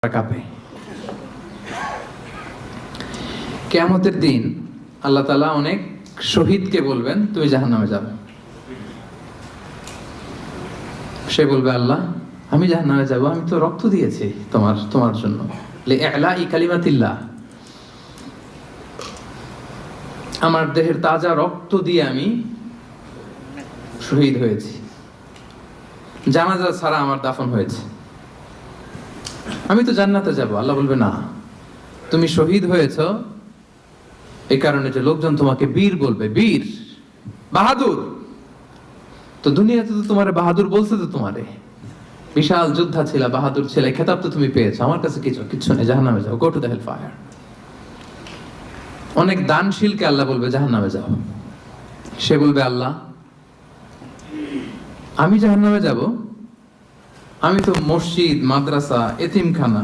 কাঁপে। কিয়ামতের দিন আল্লাহ তাআলা অনেক শহীদকে বলবেন তুমি জাহান্নামে যাবে। সে বলবে আল্লাহ আমি জাহান্নামে যাব, আমি তো রক্ত দিয়েছি তোমার জন্য, লিইলাই কালিমাতিল্লাহ, আমার দেহের তাজা রক্ত দিয়ে আমি শহীদ হয়েছি, জানাজা ছাড়া আমার দাফন হয়েছে, আমি তো জান্নাতে যাব। আল্লাহ বলবে না, তুমি শহীদ হয়েছো এই কারণে যে লোকজন তোমাকে বীর বলবে, বীর বাহাদুর। তো দুনিয়াতে তো তোমারে বাহাদুর বলছে, তো তোমারে বিশাল যোদ্ধা ছিল, বাহাদুর ছিল, এই খেতাব তো তুমি পেয়েছো, আমার কাছে কিছু নেই, জাহান্নামে যাও, go to the hell fire. অনেক দানশীলকে আল্লাহ বলবে জাহান্নামে যাও। সে বলবে আল্লাহ আমি জাহান্নামে যাব, আমি তো মসজিদ, মাদ্রাসা, এতিমখানা